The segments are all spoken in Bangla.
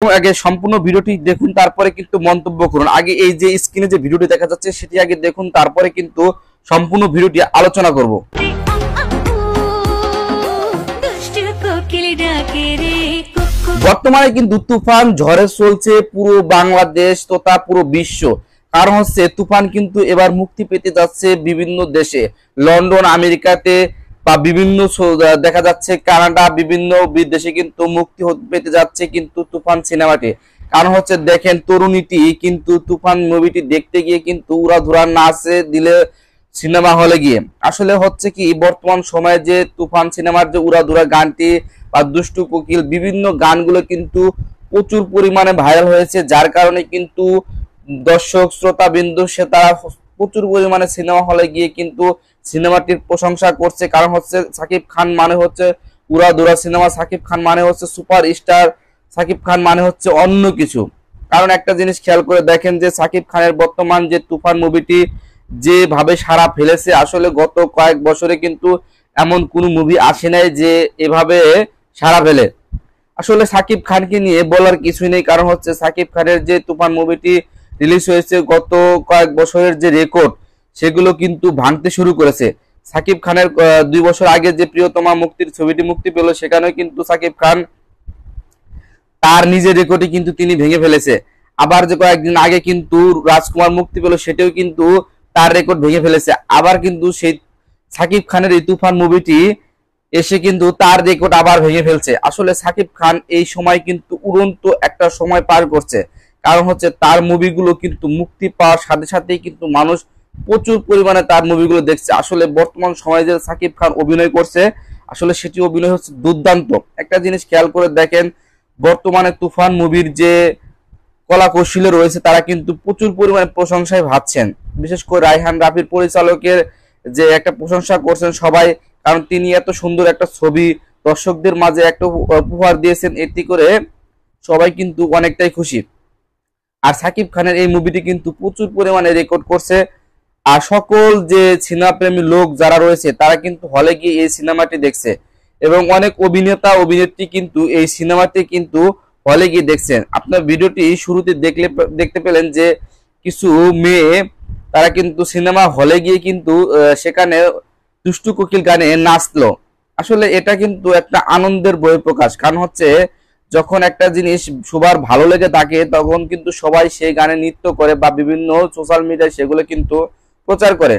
আগে সম্পূর্ণ ভিডিওটি দেখুন, তারপরে কিন্তু মন্তব্য করুন। আগে এই যে স্ক্রিনে যে ভিডিওটি দেখা যাচ্ছে সেটি আগে দেখুন, তারপরে কিন্তু সম্পূর্ণ ভিডিওটি আলোচনা করব। বর্তমানে কিন্তু তুফান ঝড়ে চলছে পুরো বাংলাদেশ তথা পুরো বিশ্ব। কারণ হচ্ছে তুফান কিন্তু এবার মুক্তি পেতে যাচ্ছে বিভিন্ন দেশে, লন্ডন, আমেরিকাতে বা বিভিন্ন দেখা যাচ্ছে কানাডা, বিভিন্ন বিদেশে কিন্তু মুক্তি পেতে যাচ্ছে কিন্তু তুফান সিনেমাটি। কারণ হচ্ছে দেখেন, তরুণীটি কিন্তু তুফান মুভিটি দেখতে গিয়ে কিন্তু উড়াধুরা নাচে দিলে সিনেমা হলে গিয়ে। আসলে হচ্ছে কি, বর্তমান সময়ে যে তুফান সিনেমার যে উড়াধুরা গানটি বা দুষ্টু কোকিল বিভিন্ন গানগুলো কিন্তু প্রচুর পরিমাণে ভাইরাল হয়েছে, যার কারণে কিন্তু দর্শক শ্রোতা বিন্দু সে তারা প্রচুর পরিমাণে সিনেমা হলে গিয়ে কিন্তু সিনেমাটির প্রশংসা করছে। কারণ হচ্ছে সাকিব খান মানে হচ্ছে উড়াধুরা সিনেমা, সাকিব খান মানে হচ্ছে সুপার স্টার, সাকিব খান মানে হচ্ছে অন্য কিছু। কারণ একটা জিনিস খেয়াল করে দেখেন যে সাকিব খানের বর্তমান যে তুফান মুভিটি যেভাবে সাড়া ফেলেছে, আসলে গত কয়েক বছরে কিন্তু এমন কোন মুভি আসে নাই যে এভাবে সাড়া ফেলে। আসলে সাকিব খানকে নিয়ে বলার কিছুই নেই, কারণ হচ্ছে সাকিব খানের যে তুফান মুভিটি রিলিজ হয়েছে, গত কয়েক বছরের যে রেকর্ড সেগুলো কিন্তু ভাঙতে শুরু করেছে। সাকিব খানের 2 বছর আগে যে প্রিয়তমা মুক্তির ছবিটি মুক্তি পেল, সেখানেও কিন্তু সাকিব খান তার নিজের রেকর্ডই কিন্তু তিনি ভেঙে ফেলেছে। আবার যে কয়েকদিন আগে কিন্তু রাজকুমার মুক্তি পেল, সেটাও কিন্তু তার রেকর্ড ভেঙে ফেলেছে। আবার কিন্তু সেই সাকিব খানের এই তুফান মুভিটি এসে কিন্তু তার রেকর্ড আবার ভেঙে ফেলছে। আসলে সাকিব খান এই সময় কিন্তু উড়ন্ত একটা সময় পার করছে। কারণ হচ্ছে তার মুভিগুলো কিন্তু মুক্তি পাওয়ার সাথে সাথেই কিন্তু মানুষ প্রচুর পরিমাণে তার মুভিগুলো দেখছে। আসলে বর্তমান সময়ে যে সাকিব খান অভিনয় করছে, আসলে সেটি অভিনয় হচ্ছে দুর্দান্ত। একটা জিনিস খেয়াল করে দেখেন, বর্তমানে তুফান মুভির যে কলা কৌশলে রয়েছে তারা কিন্তু প্রচুর পরিমাণে প্রশংসায় ভাবছেন। বিশেষ করে রায়হান রাফির পরিচালকের যে একটা প্রশংসা করছেন সবাই, কারণ তিনি এত সুন্দর একটা ছবি দর্শকদের মাঝে একটা উপহার দিয়েছেন, এটি করে সবাই কিন্তু অনেকটাই খুশি। আর সাকিব খানের এই মুভিটি কিন্তু প্রচুর পরিমাণে রেকর্ড করছে। আর সকল যে সিনেমা প্রেমী লোক যারা রয়েছে তারা কিন্তু হলে গিয়ে এই সিনেমাটি দেখছে, এবং অনেক অভিনেতা অভিনেত্রী কিন্তু এই সিনেমাটি কিন্তু হলে গিয়ে দেখছেন। আপনার ভিডিওটি শুরুতে দেখতে পেলেন যে কিছু মেয়ে তারা কিন্তু সিনেমা হলে গিয়ে কিন্তু সেখানে দুষ্টু কোকিল গানে নাচলো। আসলে এটা কিন্তু একটা আনন্দের বহিঃপ্রকাশ। কারণ হচ্ছে যখন একটা জিনিস সবার ভালো লেগে থাকে তখন কিন্তু সবাই সেই গানে নৃত্য করে বা বিভিন্ন সোশ্যাল মিডিয়ায় সেগুলো কিন্তু প্রচার করে।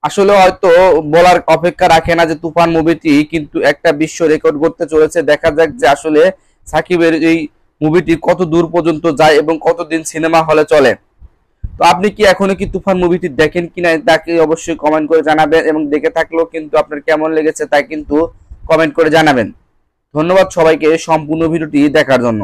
আসলে হয়তো বলার অপেক্ষা রাখে না যে তুফান মুভিটি কিন্তু একটা বিশ্ব রেকর্ড করতে চলেছে। দেখা যাক যে আসলে সাকিবের এই মুভিটি কত দূর পর্যন্ত যায় এবং কতদিন সিনেমা হলে চলে। তো আপনি কি এখনো কি তুফান মুভিটি দেখেন কিনা তাকে অবশ্যই কমেন্ট করে জানাবেন, এবং দেখে থাকলেও কিন্তু আপনার কেমন লেগেছে তা কিন্তু কমেন্ট করে জানাবেন। ধন্যবাদ সবাইকে সম্পূর্ণ ভিডিওটি দেখার জন্য।